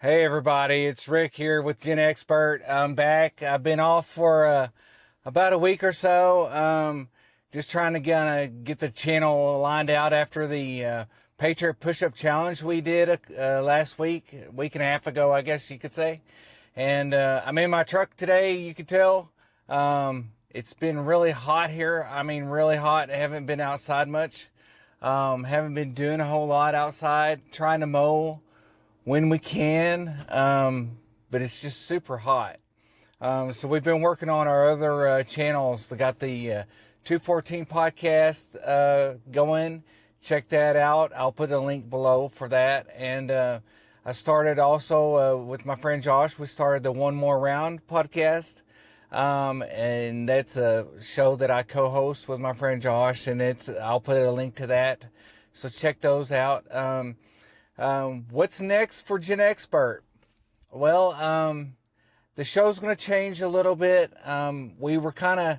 Hey everybody, it's Rick here with GenXpert. I'm back. I've been off for about a week or so. Just trying to get the channel lined out after the Patriot push-up challenge we did last week, a week and a half ago, I guess you could say. And I'm in my truck today. You can tell. It's been really hot here. I mean, really hot. I haven't been outside much. Haven't been doing a whole lot outside. Trying to mow when we can, but it's just super hot. So we've been working on our other channels. We got the 214 podcast going. Check that out. I'll put a link below for that. And I started also with my friend Josh. We started the One More Round podcast. And that's a show that I co-host with my friend Josh, and I'll put a link to that. So check those out. What's next for GenXpert? Well, the show's going to change a little bit. We were kind of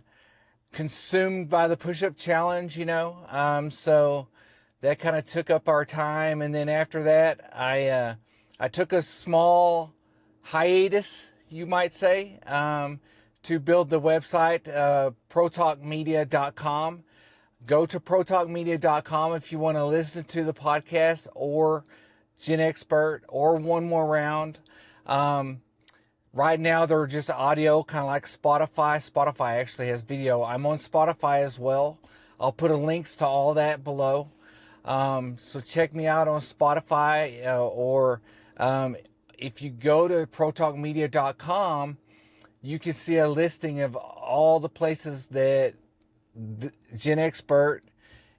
consumed by the push-up challenge, so that kind of took up our time. And then after that, I took a small hiatus, you might say, to build the website, ProTalkMedia.com. Go to ProTalkMedia.com if you want to listen to the podcast or GenXpert or One More Round. Right now they're just audio, kind of like Spotify. Spotify actually has video. I'm on Spotify as well. I'll put links to all that below. So check me out on Spotify, or if you go to ProTalkMedia.com, you can see a listing of all the places that GenXpert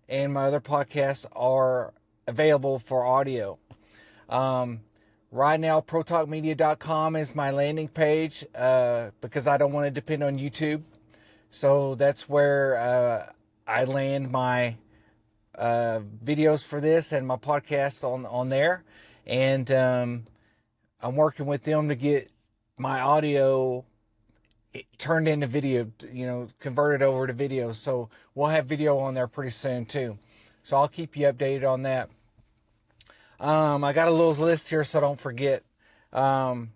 and my other podcasts are available for audio. Right now, ProTalkMedia.com is my landing page because I don't want to depend on YouTube. So that's where I land my videos for this and my podcasts on there. And I'm working with them to get my audio turned into video, converted over to video. So we'll have video on there pretty soon too. So I'll keep you updated on that. I got a little list here, so don't forget. I've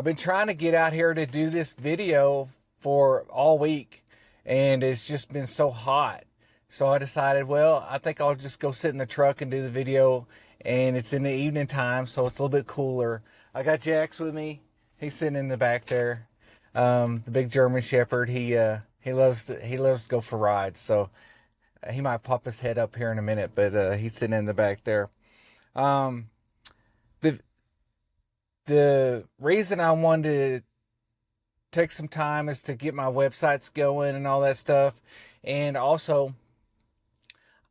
been trying to get out here to do this video for all week, and it's just been so hot. So I decided, well, I think I'll just go sit in the truck and do the video, and it's in the evening time, so it's a little bit cooler. I got Jax with me. He's sitting in the back there. The big German Shepherd. He loves to go for rides, so he might pop his head up here in a minute, but he's sitting in the back there. The reason I wanted to take some time is to get my websites going and all that stuff. And also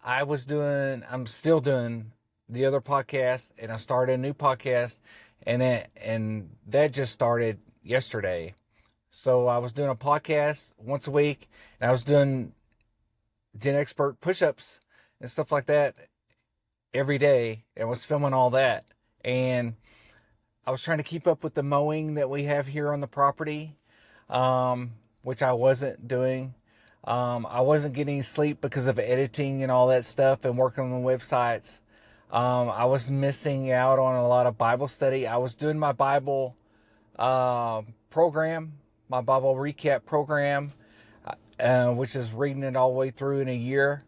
I'm still doing the other podcast, and I started a new podcast, and that just started yesterday. So I was doing a podcast once a week, and I was doing GenXpert push-ups and stuff like that every day, and was filming all that. And I was trying to keep up with the mowing that we have here on the property, which I wasn't doing. I wasn't getting sleep because of editing and all that stuff and working on the websites. I was missing out on a lot of Bible study. I was doing my Bible program, my Bible recap program, which is reading it all the way through in a year.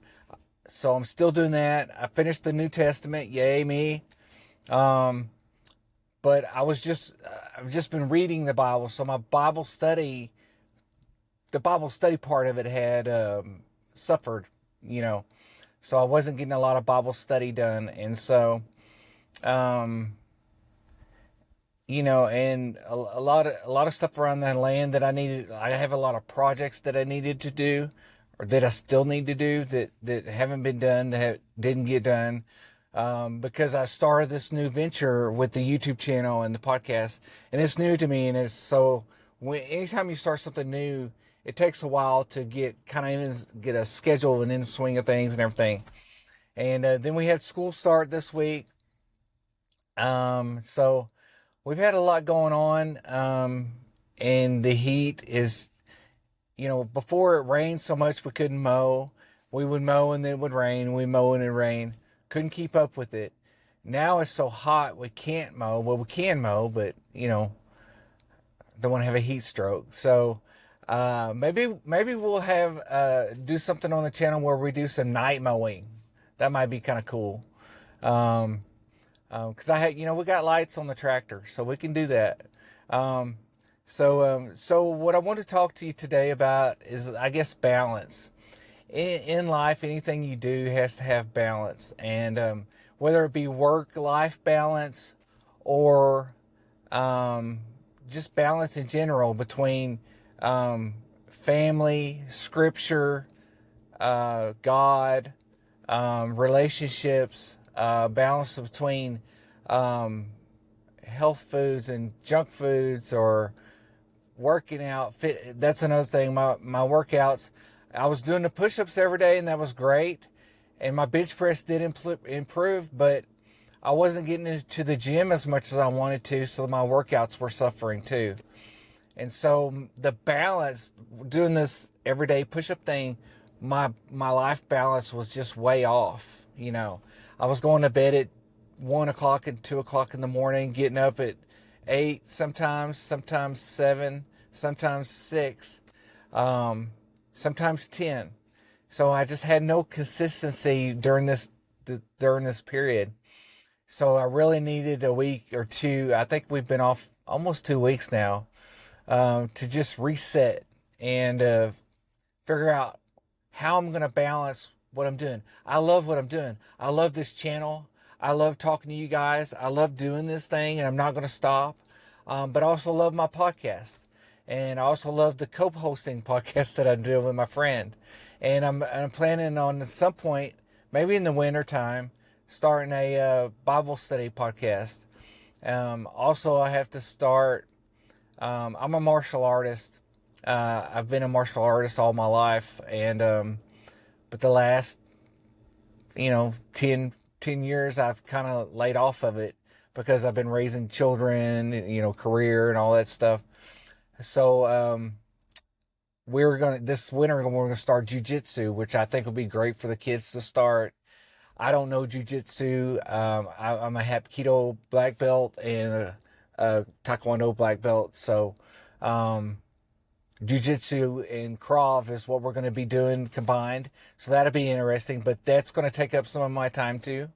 So I'm still doing that. I finished the New Testament. Yay me. But I've just been reading the Bible. So my Bible study, the Bible study part of it had suffered, So I wasn't getting a lot of Bible study done. And so, and a lot of stuff around that land that I needed. I have a lot of projects that I needed to do, or that I still need to do that haven't been done, that didn't get done, because I started this new venture with the YouTube channel and the podcast, and it's new to me. And it's so anytime you start something new, it takes a while to get a schedule and in the swing of things and everything. And then we had school start this week. So we've had a lot going on, and the heat is, before it rained so much we couldn't mow. We would mow and then it would rain. We mow and it would rain. Couldn't keep up with it. Now it's so hot we can't mow. Well, we can mow, but don't want to have a heat stroke. So maybe we'll have do something on the channel where we do some night mowing. That might be kind of cool. Because I had, we got lights on the tractor, so we can do that. So what I want to talk to you today about is, I guess, balance. In life, anything you do has to have balance, and whether it be work-life balance or just balance in general between family, scripture, God, relationships, balance between health foods and junk foods, or working out. Fit. That's another thing. My workouts, I was doing the push-ups every day, and that was great. And my bench press did improve, but I wasn't getting into the gym as much as I wanted to, so my workouts were suffering too. And so the balance, doing this everyday push-up thing, my life balance was just way off. I was going to bed at 1 o'clock and 2 o'clock in the morning, getting up at 8 sometimes 7, sometimes 6, sometimes 10. So I just had no consistency during this period. So I really needed a week or two. I think we've been off almost 2 weeks now, to just reset and figure out how I'm going to balance what I'm doing. I love what I'm doing. I love this channel. I love talking to you guys. I love doing this thing, and I'm not going to stop. But I also love my podcast. And I also love the co-hosting podcast that I do with my friend. And I'm planning on, at some point, maybe in the winter time, starting a Bible study podcast. Also, I have to start. I'm a martial artist. I've been a martial artist all my life, and but the last 10 years I've kind of laid off of it because I've been raising children, career and all that stuff. So this winter we're gonna start jujitsu, which I think will be great for the kids to start. I don't know jujitsu. I'm a Hapkido black belt and a Taekwondo black belt. So Jiu-Jitsu and Krav is what we're going to be doing combined. So that'll be interesting, but that's going to take up some of my time too.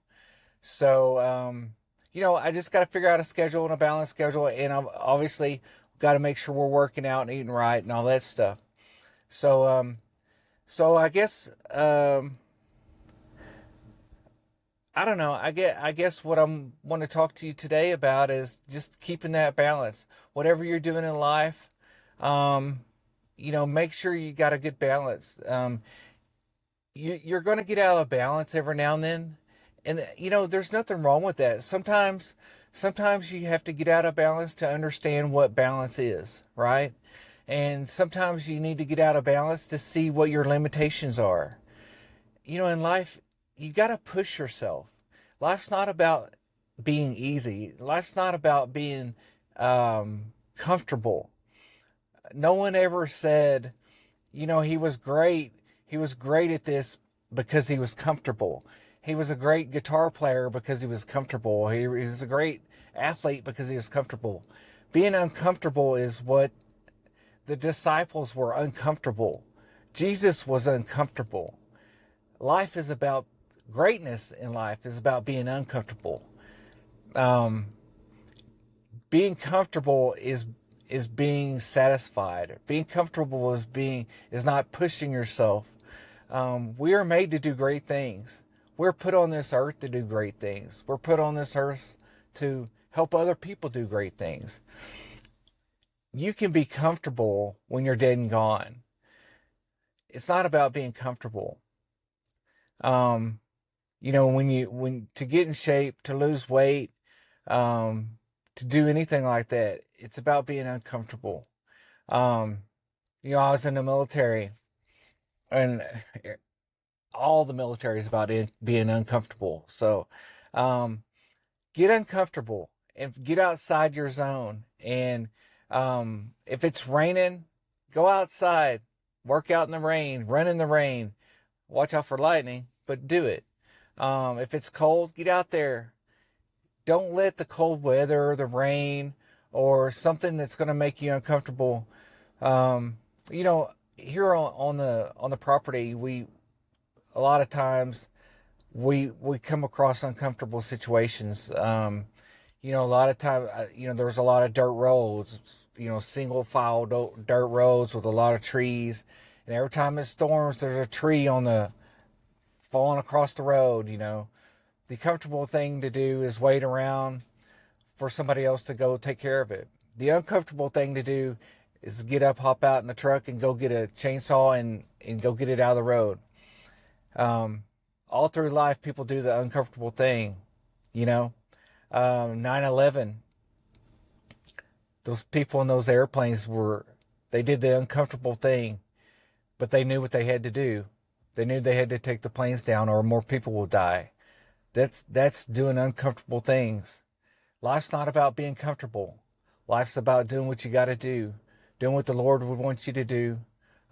So, I just got to figure out a schedule and a balanced schedule. And I've obviously got to make sure we're working out and eating right and all that stuff. So, I guess, I don't know. I guess what I'm want to talk to you today about is just keeping that balance. Whatever you're doing in life, make sure you got a good balance. You're going to get out of balance every now and then, and there's nothing wrong with that. Sometimes you have to get out of balance to understand what balance is, right? And sometimes you need to get out of balance to see what your limitations are. In life, you got to push yourself. Life's not about being easy. Life's not about being comfortable. No one ever said, he was great. He was great at this because he was comfortable. He was a great guitar player because he was comfortable. He was a great athlete because he was comfortable. Being uncomfortable is what the disciples were uncomfortable. Jesus was uncomfortable. Life is about greatness in life is about being uncomfortable. Being comfortable is being satisfied. Being comfortable is not pushing yourself. We are made to do great things. We're put on this earth to do great things. We're put on this earth to help other people do great things. You can be comfortable when you're dead and gone. It's not about being comfortable. When to get in shape, to lose weight, to do anything like that, it's about being uncomfortable. I was in the military, and all the military is about being uncomfortable. So, get uncomfortable and get outside your zone. And if it's raining, go outside, work out in the rain, run in the rain. Watch out for lightning, but do it. If it's cold, get out there. don't let the cold weather, the rain, or something that's going to make you uncomfortable. You know, here on the property, a lot of times we come across uncomfortable situations. You know, a lot of time, you know, there's a lot of dirt roads, you know, single file dirt roads with a lot of trees, and every time it storms, there's a tree falling across the road. You know, the comfortable thing to do is wait around for somebody else to go take care of it. The uncomfortable thing to do is get up, hop out in the truck, and go get a chainsaw and go get it out of the road. All through life, people do the uncomfortable thing, you know. 9/11, those people in those airplanes they did the uncomfortable thing, but they knew what they had to do. They knew they had to take the planes down or more people will die. That's doing uncomfortable things. Life's not about being comfortable. Life's about doing what you got to do, doing what the Lord would want you to do,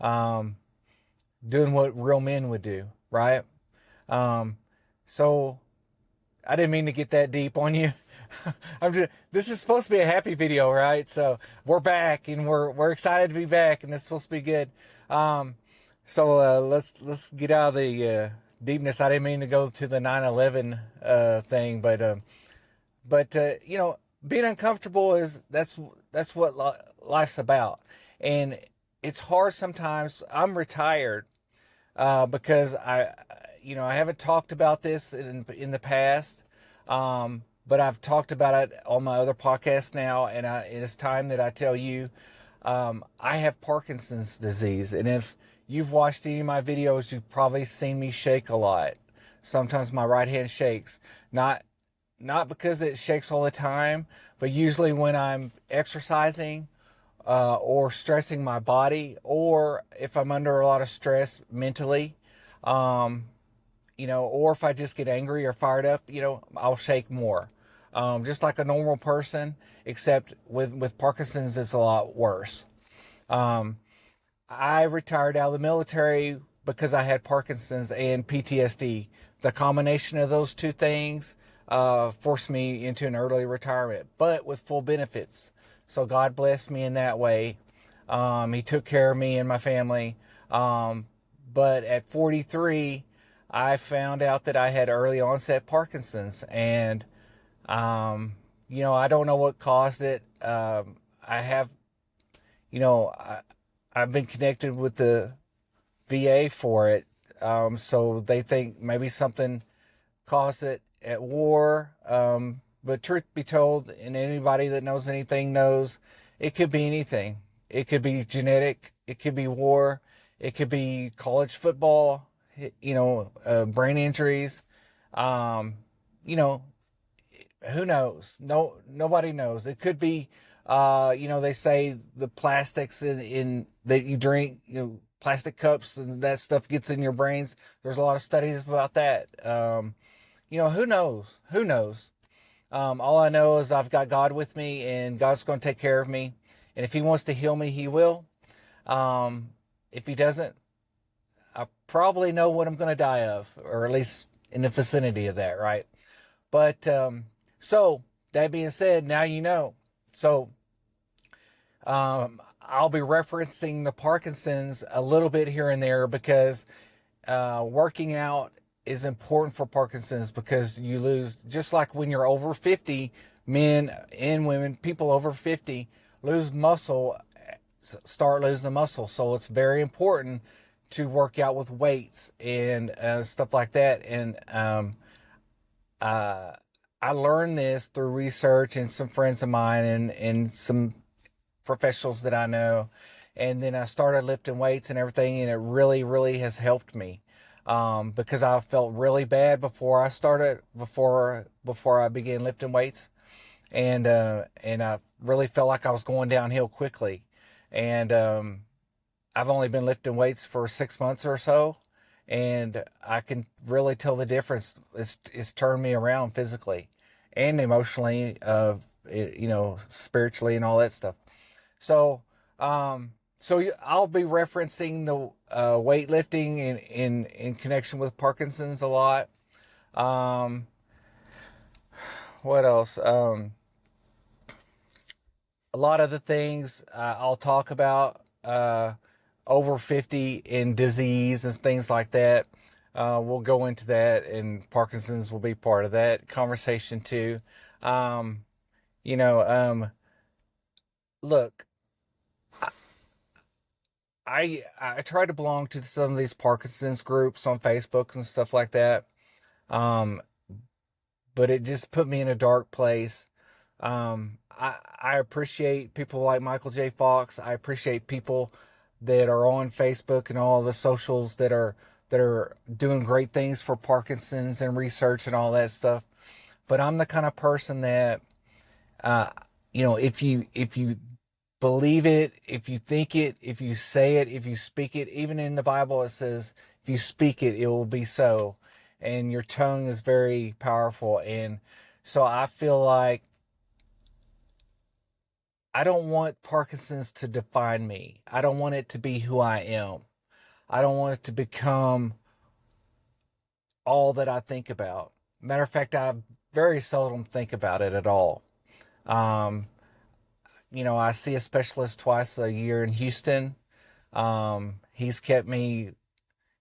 doing what real men would do, right? So I didn't mean to get that deep on you. This is supposed to be a happy video, right? So we're back and we're excited to be back, and it's supposed to be good. So let's get out of the deepness. I didn't mean to go to the 9/11 thing, but you know, being uncomfortable that's what life's about, and it's hard sometimes. I'm retired because you know, I haven't talked about this in the past, but I've talked about it on my other podcast now, and it is time that I tell you, I have Parkinson's disease, and if you've watched any of my videos, you've probably seen me shake a lot. Sometimes my right hand shakes, not because it shakes all the time, but usually when I'm exercising or stressing my body, or if I'm under a lot of stress mentally. You know, or if I just get angry or fired up, you know, I'll shake more. Just like a normal person, except with Parkinson's, it's a lot worse. I retired out of the military because I had Parkinson's and PTSD. The combination of those two things forced me into an early retirement, but with full benefits. So God blessed me in that way. He took care of me and my family. But at 43, I found out that I had early onset Parkinson's, and you know, I don't know what caused it. I have, you know, I've been connected with the VA for it, so they think maybe something caused it at war. But truth be told, and anybody that knows anything knows, it could be anything. It could be genetic. It could be war. It could be college football. You know, brain injuries. You know, who knows? Nobody knows. It could be, you know, they say the plastics in that you drink, you know, plastic cups and that stuff gets in your brains. There's a lot of studies about that. You know, who knows? Who knows? All I know is I've got God with me, and God's going to take care of me. And if He wants to heal me, He will. If He doesn't, I probably know what I'm going to die of, or at least in the vicinity of that, right? But so that being said, now you know. So I'll be referencing the Parkinson's a little bit here and there because working out is important for Parkinson's, because you lose, just like when you're over 50, men and women, people over 50 lose muscle, start losing muscle. So it's very important to work out with weights and stuff like that. And I learned this through research and some friends of mine and some professionals that I know. And then I started lifting weights and everything, and it really, really has helped me. Because I felt really bad before I began lifting weights. And I really felt like I was going downhill quickly. And I've only been lifting weights for 6 months or so, and I can really tell the difference. It's turned me around physically and emotionally, you know, spiritually and all that stuff. So, so I'll be referencing the weightlifting in connection with Parkinson's a lot. what else? A lot of the things I'll talk about over 50 in disease and things like that. We'll go into that, and Parkinson's will be part of that conversation too. Um, you know, look, I try to belong to some of these Parkinson's groups on Facebook and stuff like that. Um, but it just put me in a dark place. I appreciate people like Michael J. Fox. I appreciate people that are on Facebook and all the socials that are doing great things for Parkinson's and research and all that stuff. But I'm the kind of person that, uh, if you believe it, if you think it, if you say it, if you speak it, even in the Bible it says, if you speak it, it will be so. And your tongue is very powerful. And so I feel like I don't want Parkinson's to define me. I don't want it to be who I am. I don't want it to become all that I think about. Matter of fact, I very seldom think about it at all. Um, I see a specialist twice a year in Houston. He's kept me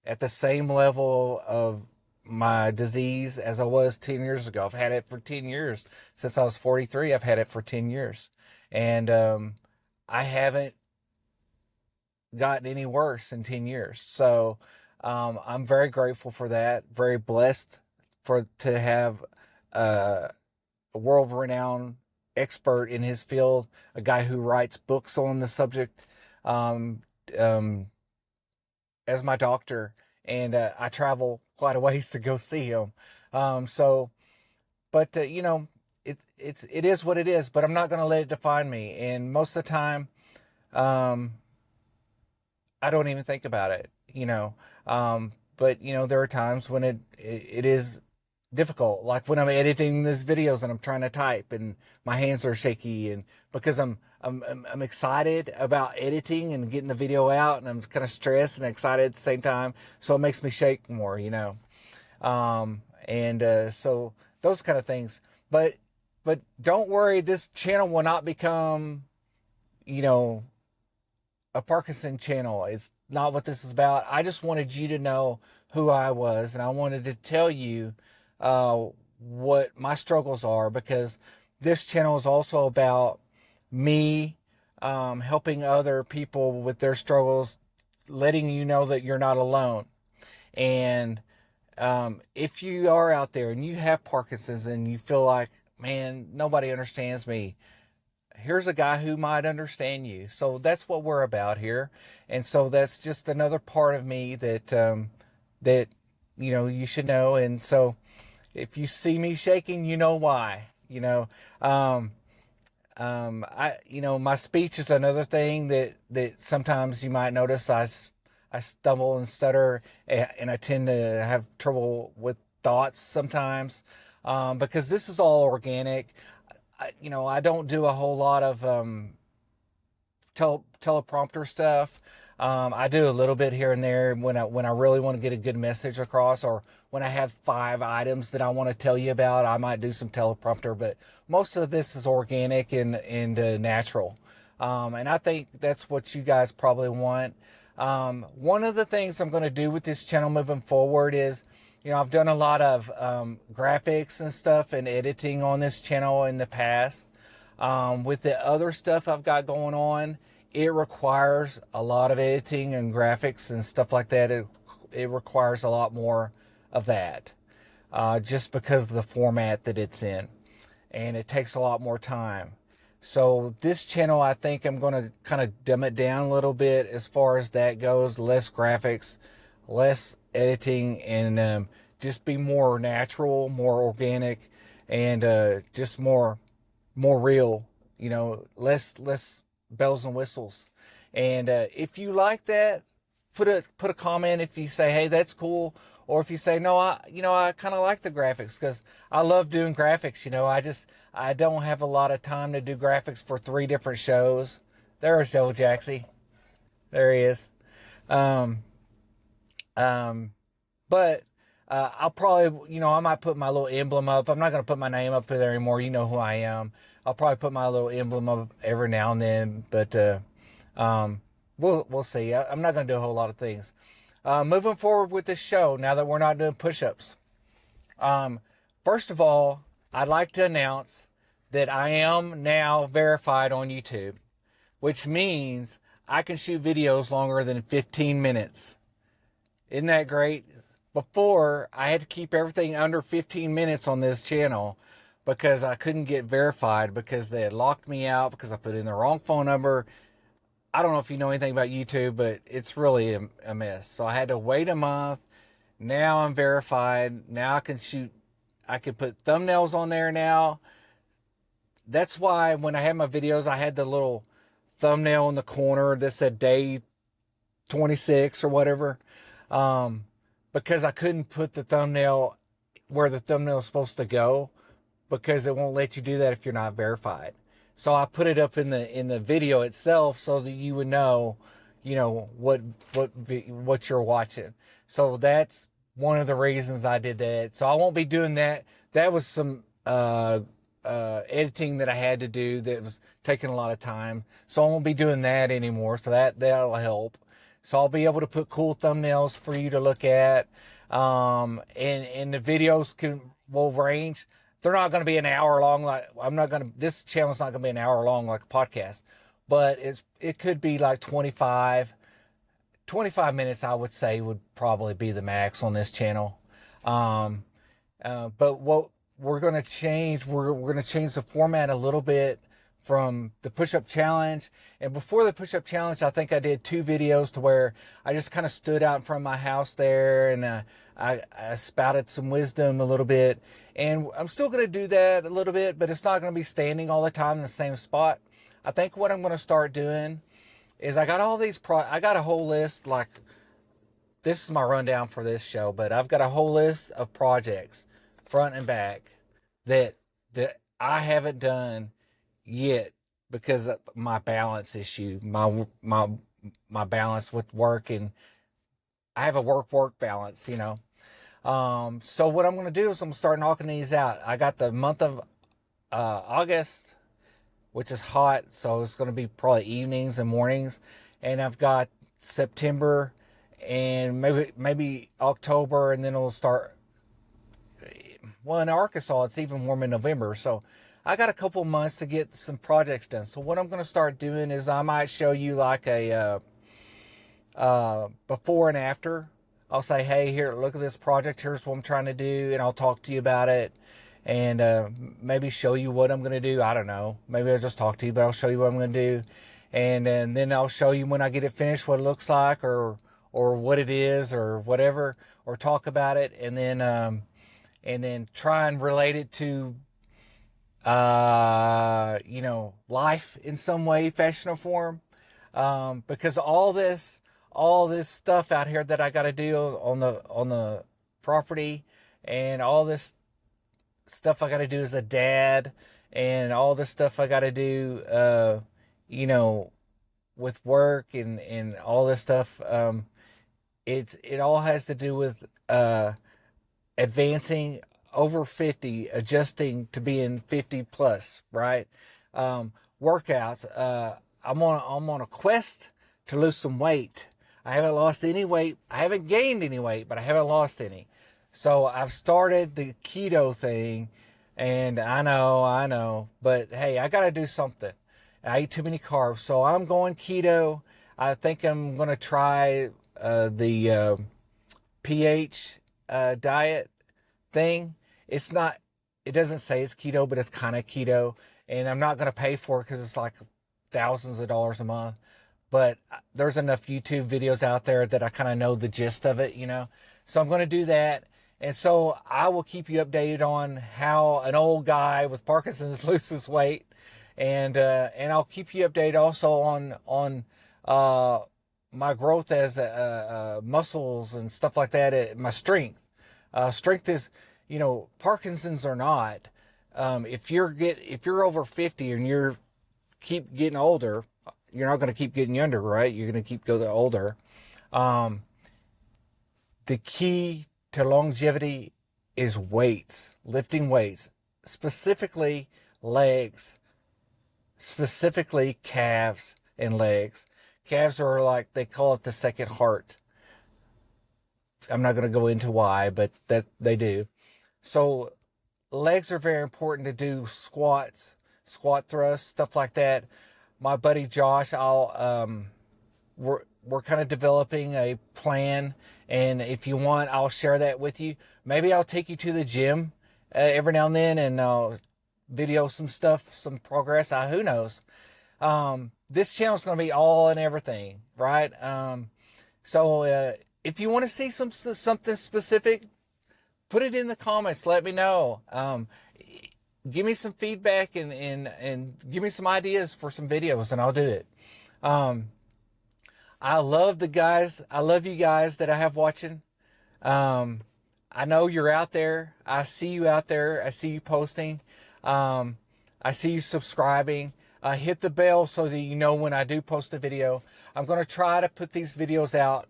at the same level of my disease as I was 10 years ago. I've had it for 10 years. Since I was 43, I've had it for 10 years. And I haven't gotten any worse in 10 years. So I'm very grateful for that. Very blessed to have a world-renowned expert in his field, a guy who writes books on the subject, um, um, as my doctor. And I travel quite a ways to go see him. So, but it is what it is. But I'm not going to let it define me. And most of the time, um, I don't even think about it. But there are times when it is difficult, like when I'm editing these videos and I'm trying to type and my hands are shaky, and because I'm excited about editing and getting the video out, and I'm kind of stressed and excited at the same time, so it makes me shake more. And so those kind of things. But don't worry, this channel will not become, you know, a Parkinson channel. It's not what this is about. I just wanted you to know who I was, and I wanted to tell you what my struggles are, because this channel is also about me helping other people with their struggles, letting you know that you're not alone. And if you are out there and you have Parkinson's and you feel like, man, nobody understands me, here's a guy who might understand you. So that's what we're about here. And so that's just another part of me that you should know. And so if you see me shaking, you know why. My speech is another thing that sometimes you might notice. I stumble and stutter, and I tend to have trouble with thoughts sometimes, because this is all organic. I don't do a whole lot of teleprompter stuff. I do a little bit here and there when I really want to get a good message across, or when I have 5 items that I want to tell you about, I might do some teleprompter. But most of this is organic and natural, and I think that's what you guys probably want. One of the things I'm going to do with this channel moving forward is, I've done a lot of graphics and stuff and editing on this channel in the past. With the other stuff I've got going on, it requires a lot of editing and graphics and stuff like that. It requires a lot more of that, just because of the format that it's in. And it takes a lot more time. So this channel, I think I'm going to kind of dumb it down a little bit as far as that goes. Less graphics, less editing, and just be more natural, more organic, and just more real. Less bells and whistles. And if you like that, put a comment. If you say, hey, that's cool, or if you say, no, I kind of like the graphics, because I love doing graphics. I don't have a lot of time to do graphics for 3 different shows. There's old Jaxie. There he is. Um, um, but I'll probably, I might put my little emblem up. I'm not going to put my name up there anymore. You know who I am. I'll probably put my little emblem up every now and then, but we'll see. I'm not going to do a whole lot of things. Moving forward with this show, now that we're not doing push-ups. First of all, I'd like to announce that I am now verified on YouTube, which means I can shoot videos longer than 15 minutes. Isn't that great? Before, I had to keep everything under 15 minutes on this channel because I couldn't get verified because they had locked me out because I put in the wrong phone number. I don't know if you know anything about YouTube, but it's really a mess. So I had to wait a month. Now I'm verified. Now I can shoot. I can put thumbnails on there now. That's why when I had my videos, I had the little thumbnail in the corner that said day 26 or whatever. Because I couldn't put the thumbnail where the thumbnail is supposed to go because it won't let you do that if you're not verified. So I put it up in the video itself so that you would know, what you're watching. So that's one of the reasons I did that. So I won't be doing that. That was some editing that I had to do that was taking a lot of time. So I won't be doing that anymore. So that'll help. So I'll be able to put cool thumbnails for you to look at. And the videos will range. They're not going to be an hour long. This channel's not going to be an hour long like a podcast, but it could be like 25 minutes, I would say would probably be the max on this channel. But what we're going to change, we're going to change the format a little bit from the push-up challenge. And before the push-up challenge, I think I did 2 videos to where I just kind of stood out in front of my house there and I spouted some wisdom a little bit. And I'm still going to do that a little bit, but it's not going to be standing all the time in the same spot. I think what I'm going to start doing is I got all these I got a whole list, like this is my rundown for this show, but I've got a whole list of projects, front and back, that I haven't done yet because of my balance issue, my balance with work, and I have a work balance, So what I'm going to do is I'm going to start knocking these out. I got the month of August, which is hot, so it's going to be probably evenings and mornings, and I've got September and maybe October, and then it'll start. Well, in Arkansas, it's even warm in November, so I got a couple months to get some projects done. So what I'm going to start doing is I might show you like a before and after. I'll say, hey, here, look at this project. Here's what I'm trying to do, and I'll talk to you about it, and maybe show you what I'm going to do. I don't know. Maybe I'll just talk to you, but I'll show you what I'm going to do, and then I'll show you when I get it finished what it looks like or what it is or whatever, or talk about it, and then try and relate it to life in some way, fashion, or form, because all this stuff out here that I got to do on the property, and all this stuff I got to do as a dad, and all this stuff I got to do, with work and all this stuff, it all has to do with advancing over 50, adjusting to being 50 plus, right? Workouts. I'm on a quest to lose some weight. I haven't lost any weight. I haven't gained any weight, but I haven't lost any. So I've started the keto thing, and I know, but hey, I got to do something. I eat too many carbs, so I'm going keto. I think I'm going to try the pH diet thing. It doesn't say it's keto, but it's kind of keto, and I'm not going to pay for it because it's like thousands of dollars a month. But there's enough YouTube videos out there that I kind of know the gist of it, So I'm going to do that. And so I will keep you updated on how an old guy with Parkinson's loses weight. And I'll keep you updated also on my growth as muscles and stuff like that, my strength. Strength is, Parkinson's or not, if you're over 50 and you're keep getting older, you're not going to keep getting younger, right? You're going to keep getting older. The key to longevity is weights, lifting weights, specifically legs, specifically calves and legs. Calves are like, they call it the second heart. I'm not going to go into why, but that they do. So legs are very important to do squats, squat thrusts, stuff like that. My buddy Josh, we're kind of developing a plan, and if you want, I'll share that with you. Maybe I'll take you to the gym every now and then and video some stuff, some progress. Who knows? This channel is going to be all and everything, right? So if you want to see something specific, put it in the comments. Let me know. Give me some feedback and give me some ideas for some videos, and I'll do it. I love the guys. I love you guys that I have watching. I know you're out there. I see you out there. I see you posting. I see you subscribing. Hit the bell so that you know when I do post a video. I'm going to try to put these videos out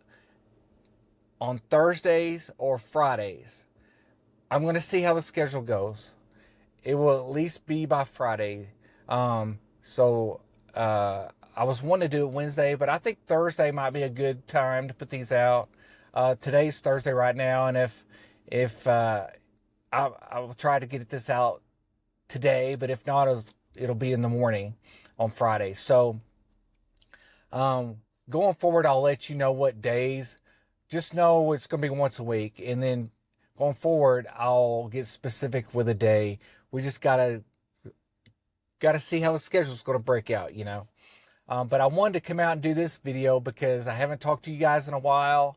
on Thursdays or Fridays. I'm going to see how the schedule goes. It will at least be by Friday. I was wanting to do it Wednesday, but I think Thursday might be a good time to put these out. Today's Thursday right now, and if I will try to get this out today, but if not, it'll be in the morning on Friday. So going forward, I'll let you know what days. Just know it's going to be once a week, and then going forward, I'll get specific with a day. We just gotta see how the schedule's going to break out, you know. But I wanted to come out and do this video because I haven't talked to you guys in a while.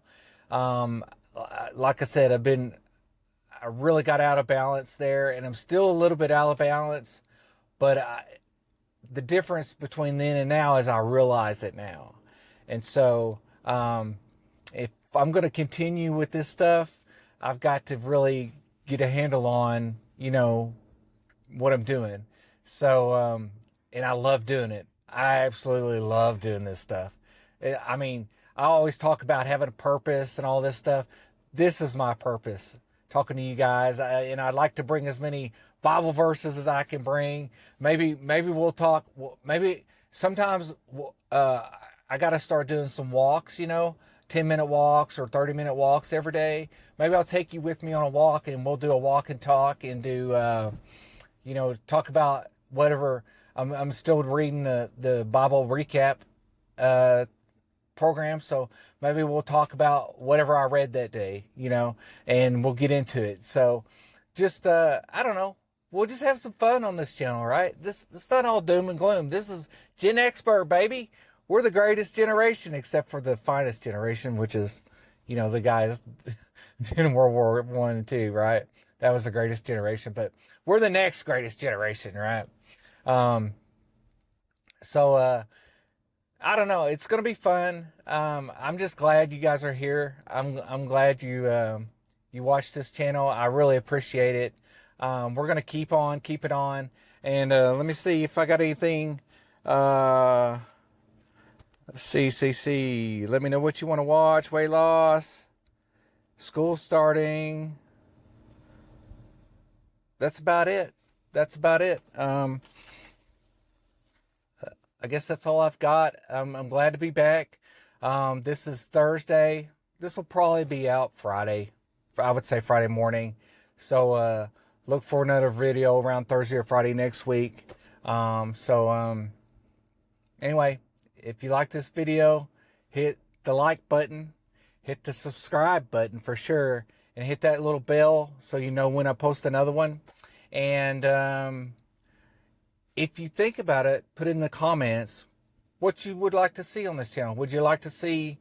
Like I said, I really got out of balance there, and I'm still a little bit out of balance. But the difference between then and now is I realize it now. And so if I'm going to continue with this stuff, I've got to really get a handle on, you know, what I'm doing. So, and I love doing it. I absolutely love doing this stuff. I mean, I always talk about having a purpose and all this stuff. This is my purpose, talking to you guys. And I'd like to bring as many Bible verses as I can bring. Maybe we'll talk. Maybe sometimes I got to start doing some walks, you know, 10-minute walks or 30-minute walks every day. Maybe I'll take you with me on a walk, and we'll do a walk and talk and do, you know, talk about whatever. I'm still reading the Bible recap program, so maybe we'll talk about whatever I read that day, you know, and we'll get into it. So just, I don't know, we'll just have some fun on this channel, right? This not all doom and gloom. This is GenXpert, baby. We're the greatest generation, except for the finest generation, which is, you know, the guys in World War I and II, right? That was the greatest generation, but we're the next greatest generation, right? I don't know. It's going to be fun. I'm just glad you guys are here. I'm glad you watched this channel. I really appreciate it. We're going to keep it on. And, let me see if I got anything, let's see. Let me know what you want to watch. Weight loss, school starting. That's about it. I guess that's all I've got. I'm glad to be back. This is Thursday. This will probably be out Friday. I would say Friday morning. So look for another video around Thursday or Friday next week. Anyway, if you like this video, hit the like button, hit the subscribe button for sure, and hit that little bell so you know when I post another one. And if you think about it, put in the comments what you would like to see on this channel. Would you like to see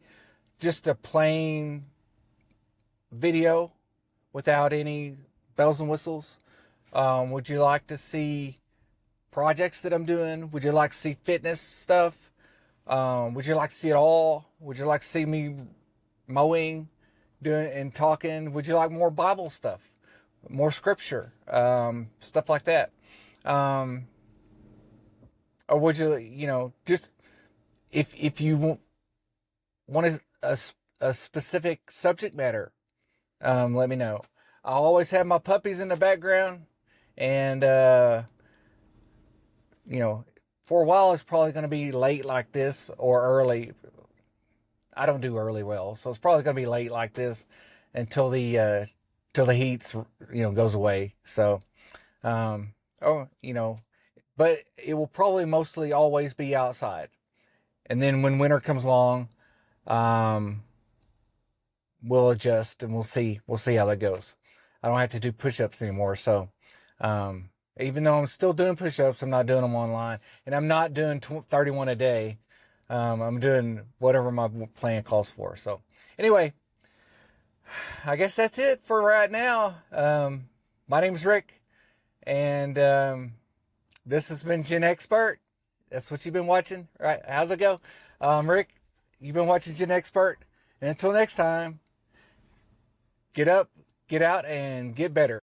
just a plain video without any bells and whistles? Would you like to see projects that I'm doing? Would you like to see fitness stuff? Would you like to see it all? Would you like to see me mowing, doing and talking? Would you like more Bible stuff, more scripture, stuff like that? Or would you, you know, just if you want a specific subject matter, let me know. I always have my puppies in the background, and you know, for a while it's probably going to be late like this or early. I don't do early well, so it's probably going to be late like this until the heat's goes away. So, oh, but it will probably mostly always be outside. And then when winter comes along, um, we'll adjust and we'll see how that goes. I don't have to do push-ups anymore, so even though I'm still doing push-ups, I'm not doing them online, and I'm not doing 31 a day. I'm doing whatever my plan calls for. So anyway, I guess that's it for right now. My name's Rick, and this has been GenXpert. That's what you've been watching, right? How's it go? Rick, you've been watching GenXpert. And until next time, get up, get out, and get better.